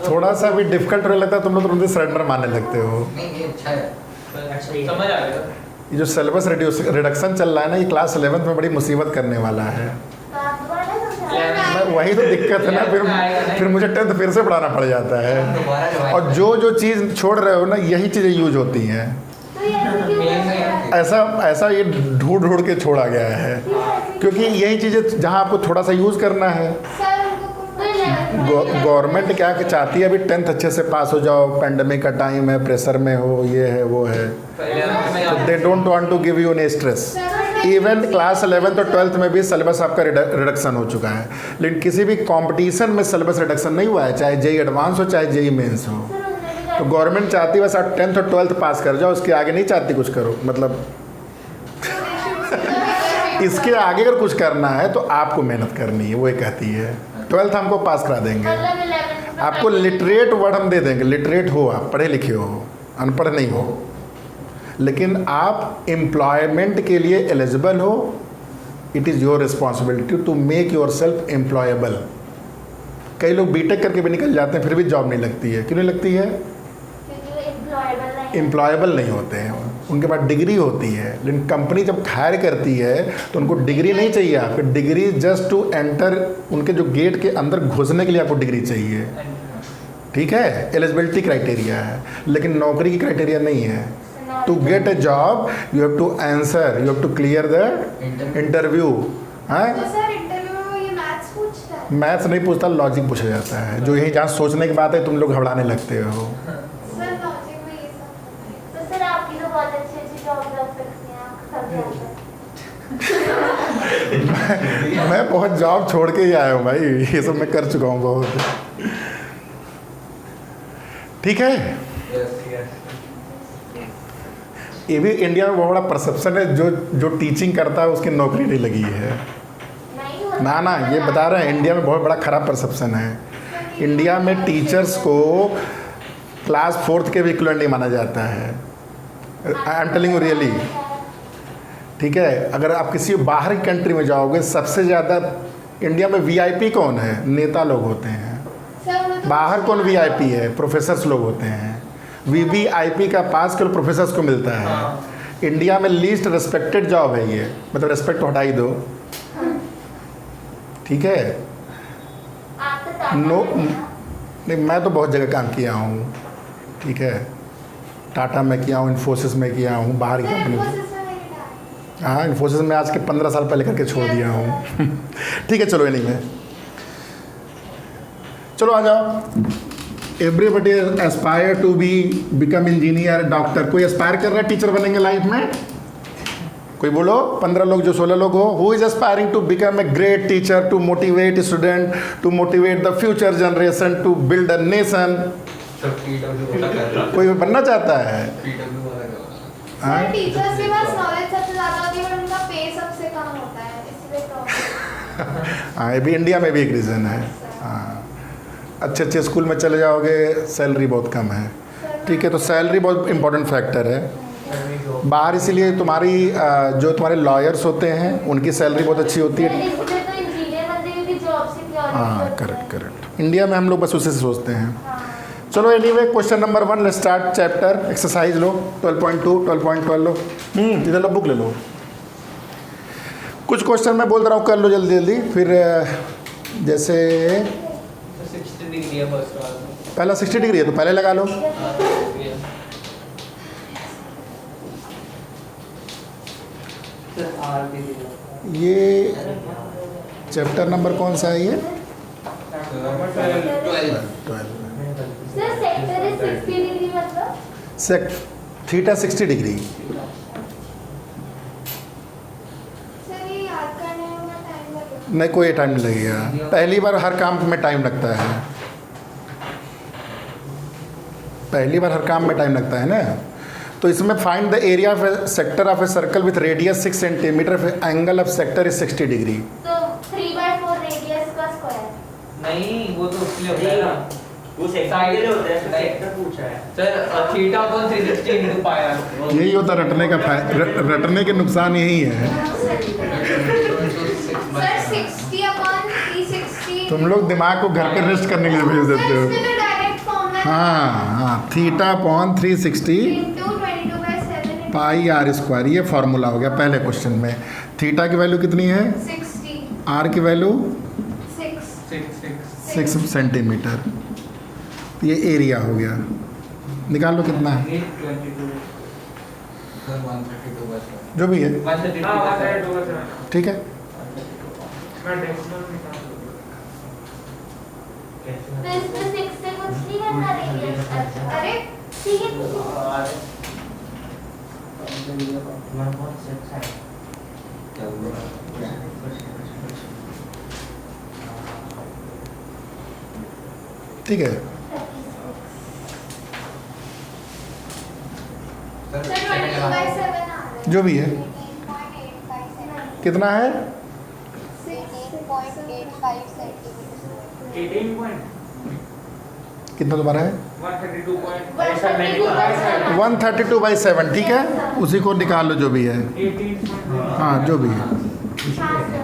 थोड़ा सा भी डिफिकल्ट होने लगता है, तुम लोग तुरंत सरेंडर मानने लगते हो। नहीं ये अच्छा है। अच्छा ये समझ आ गया। ये जो सिलेबस रिडक्शन चल रहा है ना, ये क्लास 11th में बड़ी मुसीबत करने वाला है। तो आप दोबारा समझाएं। मैं वही तो दिक्कत है ना, फिर मुझे 10th फिर से पढ़ाना पड़ जाता है। दोबारा रिवाइज और जो चीज़ छोड़ रहे हो ना, यही चीज़ें यूज होती हैं। तो ये ऐसे क्यों मेन कर में रहा है? ऐसा ये ढूंढ के छोड़ा गया है, क्योंकि यही चीज़ें जहाँ आपको थोड़ा सा यूज़ करना है। सर उनको कुछ गवर्नमेंट क्या चाहती है? अभी 10th अच्छे से पास हो जाओ, पेंडेमिक का टाइम है, प्रेशर में हो, ये है वो है, तो they don't want to give you any stress. Even class 11th और 12th में भी सिलेबस आपका रिडक्शन हो चुका है, लेकिन किसी भी कंपटीशन में सिलेबस रिडक्शन नहीं हुआ है, चाहे जेई एडवांस हो चाहे जेई मेंस हो। तो गवर्नमेंट चाहती है बस आप 10th और 12th पास कर जाओ, उसके आगे नहीं चाहती कुछ करो, मतलब इसके आगे अगर कुछ करना है तो आपको मेहनत करनी है, वो ये कहती है। 12th हमको पास करा देंगे, मतलब 11 आपको लिटरेट वर्ड हम दे देंगे, लिटरेट हो आप, पढ़े लिखे हो, अनपढ़ नहीं हो, लेकिन आप एम्प्लॉयमेंट के लिए एलिजिबल हो। It is your responsibility to make yourself employable. कई लोग बीटेक करके भी निकल जाते हैं, फिर भी जॉब नहीं लगती है। क्यों नहीं लगती है? एम्प्लॉयबल नहीं होते हैं, उनके पास डिग्री होती है, लेकिन कंपनी जब हायर करती है तो उनको डिग्री नहीं चाहिए आपको, डिग्री जस्ट टू एंटर, उनके जो गेट के अंदर घुसने के लिए आपको डिग्री चाहिए, ठीक है, एलिजिबिलिटी क्राइटेरिया है, लेकिन नौकरी की क्राइटेरिया नहीं है। To get a job you have to answer, you have to clear the interview. हाँ, तो सर इंटरव्यू में ये मैथ्स पूछता है? मैथ्स नहीं पूछता, लॉजिक पूछा जाता है, जो यही जहाँ सोचने की बात है तुम लोग घबराने लगते हो। सर लॉजिक में ये सब। तो सर आपकी तो बहुत अच्छी जॉब लग सकती है, आपका सब जानते हैं। मैं बहुत जॉब छोड़ के ही आया हूँ भाई, ये सब मैं कर चुका हूँ बहुत, ठीक है। ये भी इंडिया में बहुत बड़ा परसेप्शन है, जो टीचिंग करता है उसकी नौकरी नहीं लगी है। नहीं ना ना, ये बता रहे हैं इंडिया में बहुत बड़ा खराब परसेप्शन है। इंडिया में टीचर्स को क्लास 4th के भी इक्विवेलेंट नहीं माना जाता है। I am telling you really, ठीक है। अगर आप किसी बाहर की कंट्री में जाओगे, सबसे ज़्यादा इंडिया में वीआईपी कौन है? नेता लोग होते हैं। बाहर कौन वीआईपी है? प्रोफेसर्स लोग होते हैं। वीवीआईपी का पास केवल प्रोफेसर्स को मिलता है। इंडिया में लीस्ट रिस्पेक्टेड जॉब है ये, मतलब रिस्पेक्ट हटा ही दो, ठीक है। आप तो टाटा नो में हैं ना? नहीं, मैं तो बहुत जगह काम किया हूँ, ठीक है। टाटा में किया हूँ, इन्फोसिस में किया हूँ, बाहर की कंपनी में। हाँ, इन्फोसिस में आज के 15 साल पहले करके छोड़ दिया हूँ। ठीक है, चलो एनीवे, चलो आ जाओ। Everybody aspire to be become engineer, doctor. कोई एस्पायर कर रहा है टीचर बनेंगे लाइफ में? कोई बोलो, 15 लोग जो 16 लोग हो। Who is aspiring to become a great teacher, to motivate student, to motivate the future generation, to build a nation? सब PW वाला कर रहा कोई बनना चाहता है? PW वाला कर रहा हाँ? सर टीचर्स के पास नॉलेज सबसे ज़्यादा होती है, पर उनका पे सबसे कम होता है, इसलिए प्रॉब्लम। हाँ, ये भी इंडिया में भी एक रीज़न है। हाँ, अच्छे अच्छे स्कूल में चले जाओगे, सैलरी बहुत कम है, ठीक है। तो सैलरी बहुत इंपॉर्टेंट फैक्टर है बाहर, इसीलिए तुम्हारी जो तुम्हारे लॉयर्स होते हैं उनकी सैलरी बहुत अच्छी होती है। इसलिए तो इंजीनियर बनने में भी जॉब सिक्योरिटी हाँ, होती है। Correct correct. इंडिया में हम लोग बस उसे से सोचते हैं। हाँ। चलो anyway, question number 1, let's start chapter. Exercise लो 12.2, 12.12 लो। इधर लो, बुक ले लो। कुछ क्वेश्चन मैं बोल रहा हूँ, कर लो जल्दी जल्दी। फिर जैसे 60 डिग्री है फर्स्ट वाला में। पहला 60 डिग्री है तो पहले लगा लो। ये चैप्टर नंबर कौन सा है ये? 12 सर सेक्टर इज 60 डिग्री मतलब? Sec theta 60 degree. सर ये याद करने में टाइम लगेगा? नहीं, कोई टाइम नहीं लगेगा। पहली बार हर काम में टाइम लगता है, पहली बार हर काम में टाइम लगता है ना। तो इसमें find the area of A sector of a circle with radius 6 centimetre, angle of sector is 60 degree. तो 3/4 रेडियस का स्क्वायर। नहीं, वो तो उसके लिए होता है ना। वो सेक्टर के लिए होता है, सेक्टर पूछा है। Sir theta upon 360 into pi r. यही होता है रटने का रटने के नुकसान यही है। Sir 60 upon 360। तुम लोग दिमाग को घर पे रेस्ट करने के लिए भेज देते हो। इसमें तो डायरेक्ट फॉर्मूला है। हाँ, theta upon 360 into 22/7 pi r square, ये फार्मूला हो गया पहले क्वेश्चन में। थीटा की वैल्यू कितनी है? 60 आर की वैल्यू 6 6 सेंटीमीटर। तो ये एरिया हो गया, निकाल लो कितना है, 22 सर 132 बस जो भी है, 132 ठीक है। तो इसमें 6 से कुछ नहीं करना रेडियस। अरे ठीक है। क्या हुआ? ठीक है, सर सर सेकंड 22/7 आ रहा है। जो भी है। 18.85 कितना है? 6.85 सेंटीमीटर। 18 पॉइंट कितना तुम्हारा है? 132.7 132/7, ठीक है। उसी को निकाल लो जो भी है। 18 हाँ, जो भी है। हाँ सर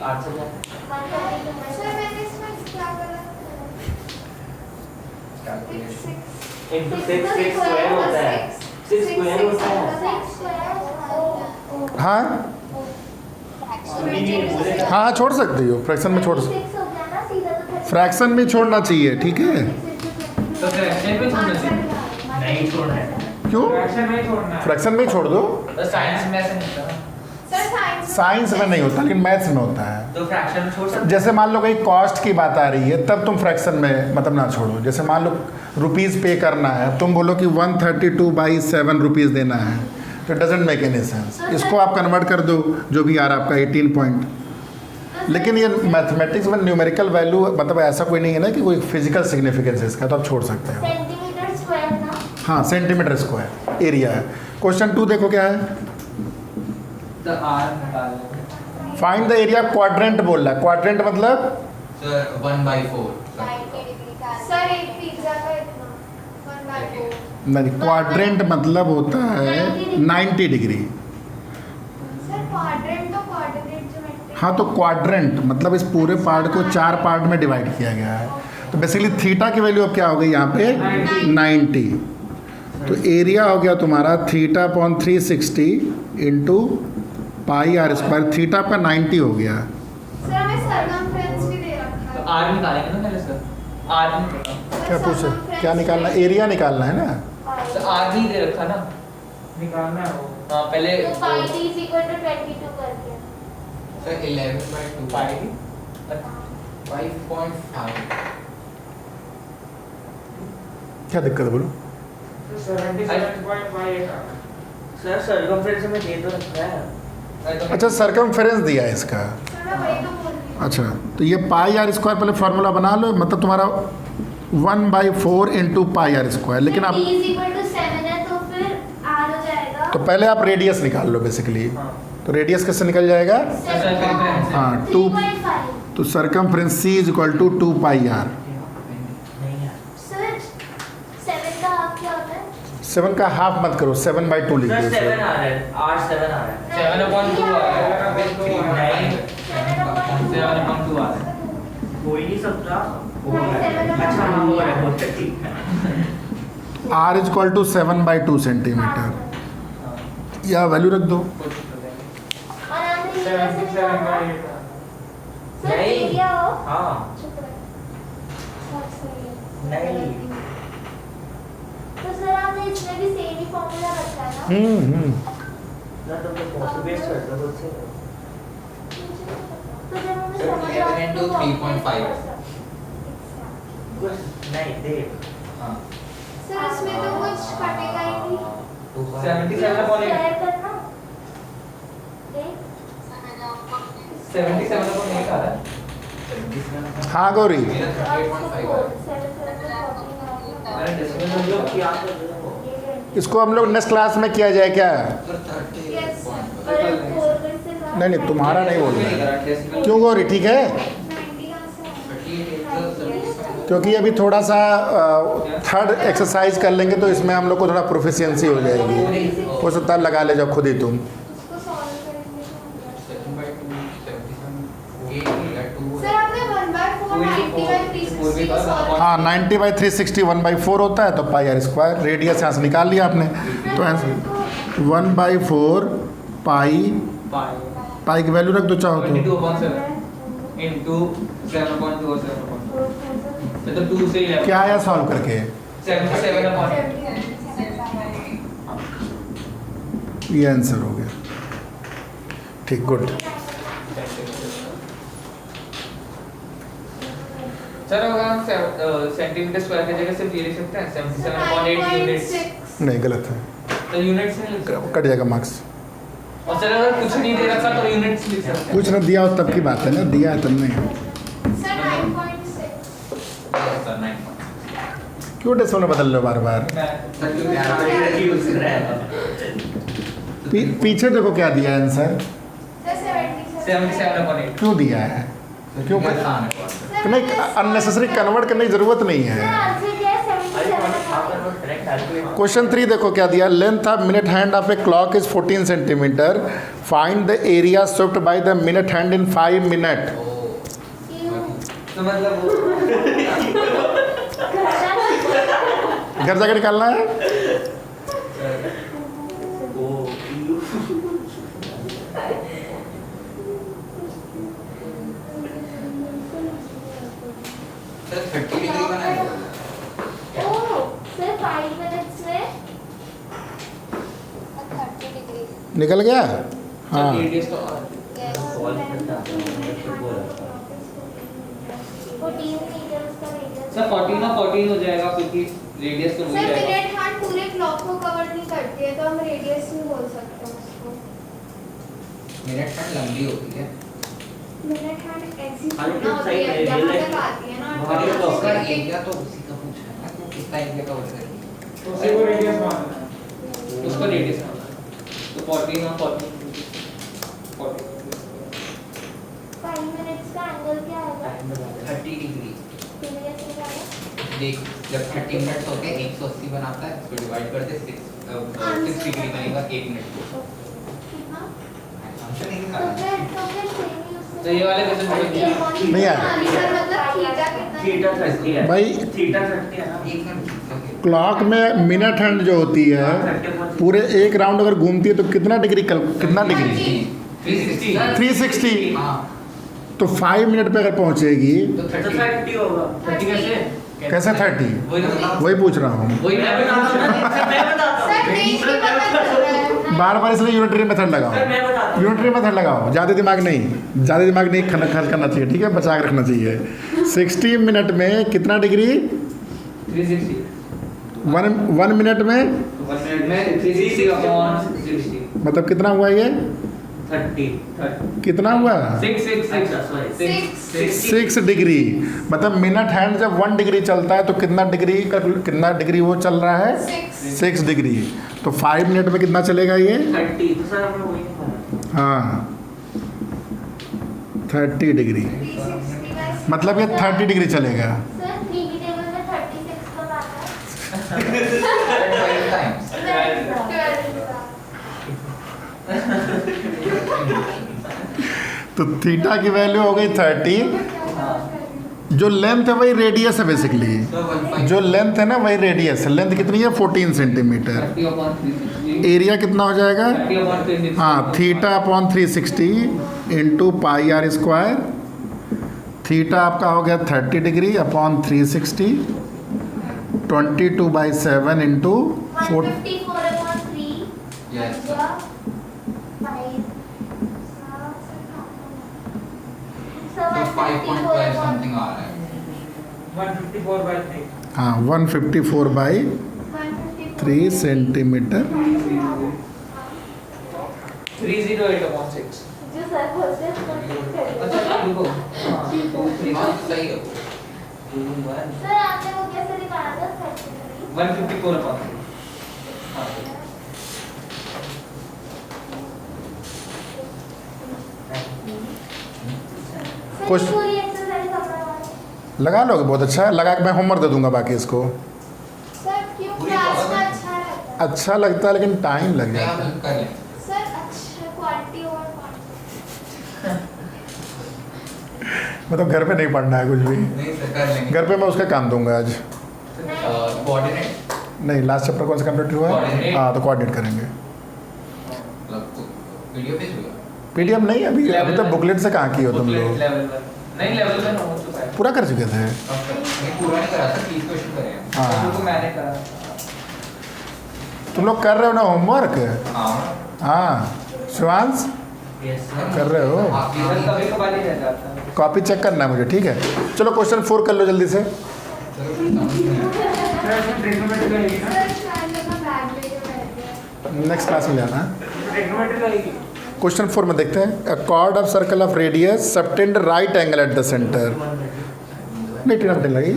132। सर मैंने इसमें क्या गलत कैलकुलेशन into 6 स्क्वायर होता है, 6 स्क्वायर होता है। हाँ हाँ, छोड़ सकती हो, फ्रैक्शन में छोड़ सकते, फ्रैक्शन में छोड़ना चाहिए, ठीक है। तो फ्रैक्शन में छोड़ना चाहिए। नहीं छोड़ना है। क्यों? फ्रैक्शन में ही छोड़ दो। तो साइंस में ऐसा नहीं होता ना। सर साइंस में नहीं होता, लेकिन मैथ्स में होता है। तो फ्रैक्शन में छोड़ सकते जैसे मान लो कहीं कॉस्ट की बात आ रही है, तब तुम फ्रैक्शन में मतलब ना छोड़ो। जैसे मान लो रुपीज़ पे करना है, तुम बोलो कि 132/7 रुपीज़ देना है, तो डजेंट मेक एनी सेंस। इसको आप कन्वर्ट कर दो, जो भी आ रहा है आपका 18 पॉइंट। लेकिन ये मैथमेटिक्स में न्यूमेरिकल वैल्यू मतलब ऐसा कोई नहीं है ना कि कोई फिजिकल सिग्निफिकेंस है इसका, तो आप छोड़ सकते हो। सेंटीमीटर स्क्वायर ना। हाँ, सेंटीमीटर स्क्वायर एरिया है। क्वेश्चन 2 देखो क्या है। तो आर निकाल लेंगे। फाइंड द एरिया क्वाड्रेंट बोल रहा है, क्वाड्रेंट मतलब सर 1/4 सर एक पिज्जा का इतना 1/4 नहीं, क्वाड्रेंट मतलब होता है 90 डिग्री। सर क्वाड्रेंट तो कोऑर्डिनेट ज्योमेट्री हाँ तो क्वाड्रेंट मतलब इस पूरे पार्ट को 4 पार्ट में डिवाइड किया गया है। तो बेसिकली थीटा की वैल्यू अब क्या हो गई यहाँ पे 90। तो एरिया हो गया तुम्हारा theta upon 360 into pi r square, theta पर 90 हो गया। सर हमें सरकमफ्रेंस भी दे रखा तो है आर निकालेंगे ना पहले सर, आर नहीं पता क्या पूछे, क्या निकालना, एरिया निकालना है ना। सर, आर नहीं दे रखा ना, निकालना है वो। हाँ पहले तो पाई t = 22 करके सर 11/2 पाई 5.5 क्या दिक्कत है बोलो। सर सर्कमफ्रेंस में दे तो रखा है। अच्छा सरकमफेरेंस दिया है इसका। सर मैं वही तो बोल रही हूँ अच्छा तो ये पाई आर स्क्वायर पहले फार्मूला बना लो, मतलब तुम्हारा 1/4 इंटू पाई आर स्क्वायर। लेकिन t आप = 7 है तो फिर r हो जाएगा तो पहले आप रेडियस निकाल लो बेसिकली। तो रेडियस कैसे निकल जाएगा, हाँ 2। 3.5 तो सरकमफ्रेंस C = 2 पाई आर। सर 7 का हाफ क्या होता है 7 का हाफ मत करो, 7/2 लिख सर दो 7 इसे। आ रहा है, R 7 आ रहा है। 7/2 आ रहा है, 7/2 7/2 आ रहा है। हो ही नहीं सकता। नहीं, 7/2 अच्छा हाँ हो रहा है, बहुत ठीक है। R = 7/2 सेंटीमीटर, या वैल्यू रख दो। और हमने ये कैसे निकाला सर नहीं। एरिया हो हाँ चुप रहे सर नहीं। तो सर आपने इसमें भी सेम ही फॉर्मूला रखा है ना ना तुम तो कॉपी पेस्ट कर दो उससे। तो जब हमें Sir, समझ 11 आता है into तो 3.5 कुछ नहीं दे। हाँ सर इसमें तो कुछ कटेगा ही नहीं 77/8 शेयर करना देख 77/8 आ रहा है। हाँ गौरी, मेरा 38.5 है। मैंने डेसिमल तुम लोग क्या कर रहे हो? इसको हम लोग नेक्स्ट क्लास में किया जाए क्या। सर 38.5 नहीं नहीं तुम्हारा नहीं बोल रहा है। डेसिमल क्यों गौरी, ठीक है, 90 कहाँ से आया? क्योंकि अभी थोड़ा सा थर्ड एक्सरसाइज कर लेंगे तो इसमें हम लोग को थोड़ा प्रोफिशिएंसी हो जाएगी। हो सकता है लगा ले जाओ खुद ही तुम। उसको सॉल्व करेंगे तो हो जाएगा। 7/2 77 सर आपने 1/4 90/360 को सॉल्व हाँ 90/360 1/4 होता है, तो पाई आर स्क्वायर। रेडियस यहाँ से निकाल लिया आपने, तो आंसर 1/4 पाई, पाई की वैल्यू रख दो चाहो तो। 22/7 into 7/2 और 7/2 तो 2 से 11 क्या आया सॉल्व करके, 77/8 ये आंसर हो गया। ठीक, गुड। सर अगर हम सेंटीमीटर स्क्वायर की जगह सिर्फ ये लिख सकते हैं 77/8 यूनिट्स, नहीं गलत है, तो यूनिट्स नहीं लिख सकते। कट जाएगा मार्क्स। और सर अगर कुछ नहीं दे रखा तो यूनिट्स लिख सकते हैं। कुछ न दिया हो तब की बात है ना, दिया है तब नहीं। सर 9.6 सर 9 क्यों डेसिमल बदल रहे हो बार बार। यूज कर रहा है। पीछे देखो क्या दिया है आंसर, सर 77/8 क्यों दिया है, क्यों नहीं, अननेसेसरी कन्वर्ट करने की जरूरत नहीं सर है। आंसर क्या है अरे 77/8 करेक्ट कैलकुलेट। क्वेश्चन 3 देखो क्या दिया, length of minute hand of a clock is 14 centimetre, find the area swept by the minute hand in 5 minute. तो मतलब घर जाकर निकालना है। ओ सर 30 डिग्री बनाएगा। ओह सर 5 मिनट्स में 30 डिग्री निकल गया, हाँ। रेडियस तो सॉल्व करता हूं। 14 मीटर उसका रेडियस सर 14 और 14 हो जाएगा क्योंकि रेडियस तो वही सर रहेगा। मिनट हैंड पूरे क्लॉक को कवर नहीं करती है तो हम रेडियस नहीं बोल सकते उसको। मिनट हैंड लंबी होती है। मिनट हैंड एक्सिस हाँ, लेकिन होती सही है, है, यहाँ real तक life- आती है ना। बहुत ही तो उसका close एरिया तो उसी का पूछा है ना, तो कितना एरिया कवर करेगी। उसी को रेडियस मानना है, उसको रेडियस मानना है। तो 14 और 14 14 5 मिनट्स का एंगल क्या आएगा? 30 डिग्री। फिर ये क्या आएगा? देख जब 30 मिनट्स होते हैं 180 बनाता है, इसको डिवाइड करते 6 डिग्री बनेगा 1 मिनट को। कितना? आंसर नहीं तो निकालना। फिर सेम ही उससे तो ये वाले कैसे बोल दिया? नहीं आया। सर मतलब थीटा कितना? थीटा 30 है। भाई थीटा 30 है ना। एक मिनट क्लॉक में मिनट हैंड जो होती है पूरे एक राउंड अगर घूमती है तो कितना डिग्री कितना डिग्री 360। 360। हाँ तो 5 मिनट पे अगर पहुंचेगी तो तो 30 30 होगा। 30 कैसे? कैसे 30? वही तो वही पूछ रहा हूँ। वही मैं भी मैं बताता हूँ। सर देख के पता चल रहा है। बार बार इसलिए यूनिटरी मेथड लगाओ। सर मैं बताता हूँ। यूनिटरी मेथड लगाओ, ज़्यादा दिमाग नहीं खर्च करना चाहिए, ठीक है, बचा के रखना चाहिए। 60 मिनट में कितना डिग्री? 360 1 मिनट में 1 मिनट में 360 अपॉन 60 मतलब कितना हुआ ये? 30 कितना हुआ? 6 6 डिग्री। मतलब मिनट हैंड जब 1 डिग्री चलता है तो कितना डिग्री वो चल रहा है? 6 डिग्री। तो 5 मिनट में कितना चलेगा ये? 30 तो सर हमने वही नहीं पढ़ा। हाँ 30 डिग्री, 360 मतलब ये 30 डिग्री चलेगा। सर 3 की टेबल में 36 कब आता है? 12 times। 12 तो थीटा की वैल्यू हो गई 30। जो लेंथ है वही रेडियस है बेसिकली। तो 1.5 जो लेंथ है ना वही रेडियस है। लेंथ कितनी है? 14 सेंटीमीटर। 30 अपॉन 360 एरिया कितना हो जाएगा? 30 अपॉन 360 हाँ theta upon 360 into pi r square. Theta आपका हो गया 30 डिग्री अपॉन 360 22/7 इंटू 4। 154/3 Yes. 5 तो 5.12 समथिंग आ रहा है। 154/3 हाँ 154/3 सेंटीमीटर। 308 अपॉन 6 जो सर बोलते हैं उसको ठीक करिए। अच्छा रुको हाँ 2 3 हाँ सही है। सर आपने वो कैसे निकाला था 33? 154 अपॉन 3 हाँ सर कुछ- पूरी एक्सरसाइज अपना लगा लोगे? बहुत अच्छा है, लगा के मैं होमवर्क दे दूंगा बाकी इसको। सर क्यों पूरी क्लास बहुत में है। अच्छा रहता है? अच्छा लगता है लेकिन टाइम लग नहीं जाता है। हम कर लें। सर अच्छा क्वालिटी और क्वांटिटी। मतलब घर पे नहीं पढ़ना है कुछ भी। नहीं सर कर लेंगे। घर पे मैं उसका काम दूंगा आज। कोऑर्डिनेट नहीं लास्ट चैप्टर कौन सा कंप्लीट हुआ है? Coordinate। हाँ तो कोऑर्डिनेट करेंगे। मतलब तो वीडियो भेजूंगा। पीडीएफ नहीं अभी तक बुकलेट से कहाँ की हो तुम लोग? लेवल 1 नहीं लेवल 1 हो चुका है पूरा कर चुके थे। नहीं पूरा नहीं करा था 30 क्वेश्चन करे हैं। हाँ तो मैंने करा तुम लोग कर रहे हो ना होमवर्क? हाँ हाँ शिवांश यस कर रहे हो? आप सर ये कभी कभार ही रह जाता है कॉपी चेक करना है मुझे, ठीक है। चलो क्वेश्चन 4 कर लो जल्दी से। चलो फिर समझ नहीं आया। सर इसमें ट्रिग्नोमेट्री लगेगी ना। सर शायद मैं बैग लेके बैठ गया। नेक्स्ट क्लास में जाना। ट्रिग्नोमेट्री लगेगी। क्वेश्चन 4 में देखते हैं। अ cord of circle of radius subtend right angle at the centre. नहीं टीना लगी।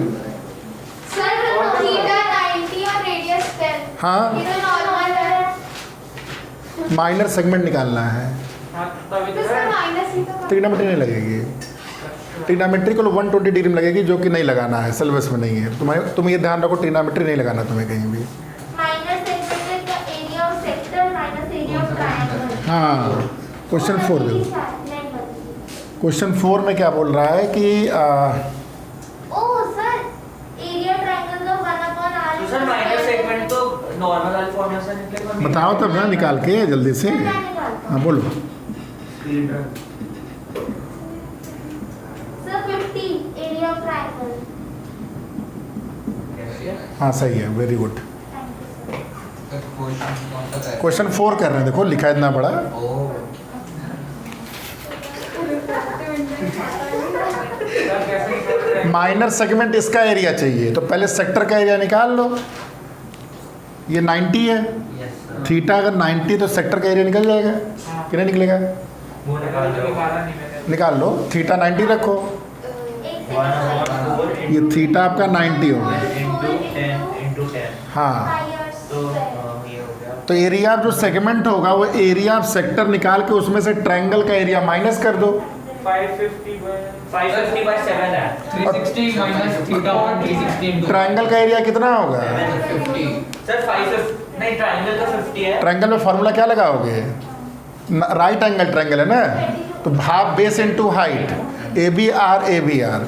सर थीटा 90 और रेडियस 10। हाँ ये तो नॉर्मल है। माइनर सेगमेंट निकालना है। हाँ तभी तो तो सर माइनस ही तो ट्रिग्नोमेट्री नहीं लगेगी। ट्रिग्नोमेट्री को 120 डिग्री में लगेगी जो कि नहीं लगाना है, सिलेबस में नहीं है। तुम ये ध्यान रखो ट्रिग्नोमेट्री नहीं लगाना तुम्हें कहीं भी। माइनस सेगमेंट का area of sector minus area of triangle. हाँ क्वेश्चन 4 देखो। क्वेश्चन 4 में क्या बोल रहा है कि ओह सर एरिया ट्रायंगल का 1/r। तो सर माइनस सेगमेंट तो नॉर्मल वाले फॉर्मूला से निकलेगा। बताओ तब ना निकाल के जल्दी से। मैं निकालता हाँ बोलो। Cylinder sir 50 area of triangle. हाँ सही है, very good. Thank you sir. तो क्वेश्चन कौन सा है? क्वेश्चन 4 कर रहे हैं, देखो लिखा इतना बड़ा। ओह सर कैसे निकल माइनर सेगमेंट इसका एरिया चाहिए तो पहले सेक्टर का एरिया निकाल लो। ये 90 है, यस सर थीटा अगर 90 तो सेक्टर का एरिया निकल जाएगा कि नहीं निकलेगा? वो निकाल दो। निकाल लो। थीटा 90 रखो, एक सेकंड। ये थीटा आपका 90 हो गया। इंटू 10 हाँ तो ये हो गया। तो एरिया ऑफ जो सेगमेंट होगा वो एरिया ऑफ सेक्टर निकाल के उसमें से ट्रायंगल का एरिया माइनस कर दो। 550 by 7 है 360 minus theta upon 360 into triangle का एरिया कितना होगा? 50 सर 550 नहीं ट्रायंगल का 50 है ट्रायंगल में फॉर्मूला क्या लगाओगे? राइट एंगल ट्रायंगल है ना, तो half base into height, A B r.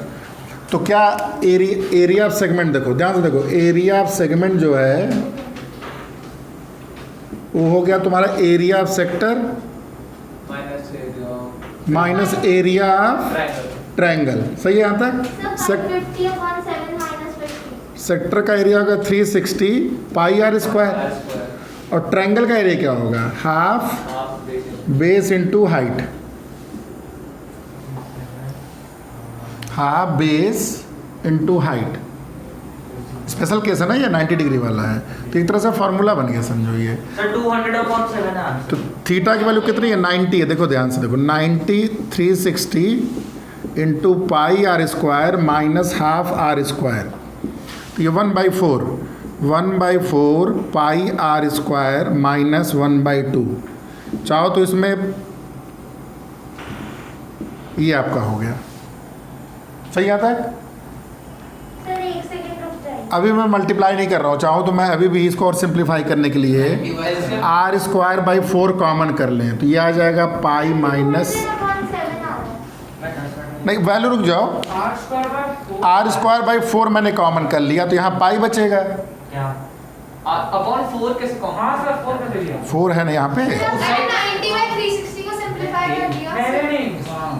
तो क्या एरिया ऑफ सेगमेंट, देखो ध्यान से देखो, एरिया ऑफ सेगमेंट जो है वो हो गया तुम्हारा area of sector minus area minus area of triangle. Triangle. सही है यहाँ तक? Sir 550 upon 7 minus 50. सेक्टर का एरिया होगा 360 pi r square, R square और ट्रायंगल का एरिया क्या होगा? Half half base base into height, half base into height. Special case है ना ये, 90 डिग्री वाला है, तो एक तरह से फॉर्मूला बन गया समझो ये। सर 200/7 है तो थीटा की वैल्यू कितनी है? 90 है। देखो ध्यान से देखो, 90 360 into pi r square minus half r square, तो ये 1/4 पाई आर स्क्वायर माइनस 1/2। चाहो तो इसमें ये आपका हो गया। सही आता है? सर 1 सेकंड रुक जाइए. अभी मैं मल्टीप्लाई नहीं कर रहा हूँ, चाहो तो मैं अभी भी इसको और सिंप्लीफाई करने के लिए आर स्क्वायर बाई 4 कॉमन कर लें, तो ये आ जाएगा पाई माइनस, 200 upon 7 आ रहा है. नहीं वैल्यू रुक जाओ, आर स्क्वायर बाई 4 मैंने कॉमन कर लिया, तो यहाँ पाई बचेगा। क्या upon 4 कैसे कॉमन? हाँ सर 4 कैसे लिया? 4 है ना यहाँ पे, सर 90 by 360 को सिंपलीफाई कर दिया. नहीं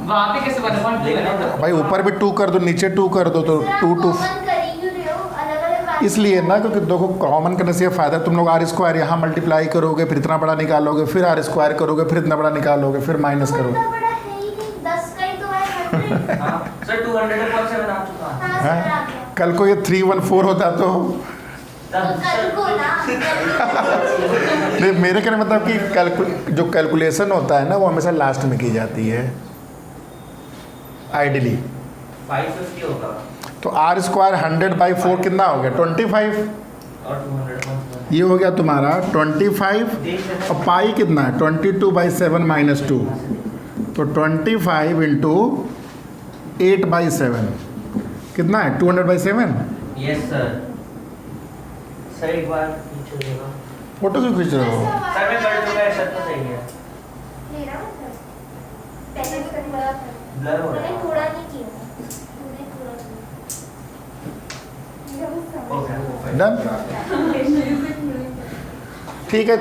वहाँ पे कैसे बना? 1 2 है ना? भाई ऊपर भी 2 कर दो, नीचे 2 कर दो, तो सर आप 2 2 कॉमन कर ही क्यों रहे हो? अलग-अलग बात. इसलिए ना, क्योंकि देखो कॉमन करने से ये फ़ायदा, तुम लोग आर स्क्वायर यहाँ मल्टीप्लाई करोगे, फिर इतना बड़ा निकालोगे, फिर आर स्क्वायर करोगे, फिर इतना बड़ा निकालोगे, फिर माइनस करोगे। उतना बड़ा है ही नहीं, 10 का ही तो है 100. हाँ सर 200/7 आ चुका है हाँ सर आ हैं? गया. कल को ये 314 होता तो तो कल को ना. नहीं, मेरे कहने मतलब कि जो कैलकुलेशन होता है ना वो हमेशा लास्ट में की जाती है आइडियली। 550 होगा तो आर स्क्वायर 100/4 कितना हो गया? 25। और 200/7 ये हो गया तुम्हारा 25, और पाई कितना है? 22/7 माइनस 2, तो 25 इंटू 8/7 कितना है? 200/7। यस सर सर एक बार नीचे देगा फोटो क्यों खींच रहे हो? सर मैं कर चुका है सर तो सही है मेरा मतलब पहले भी कभी बड़ा था. ब्लर हो मैंने रहा थोड़ा नहीं किया. मैंने थोड़ा किया. है डन? ठीक है,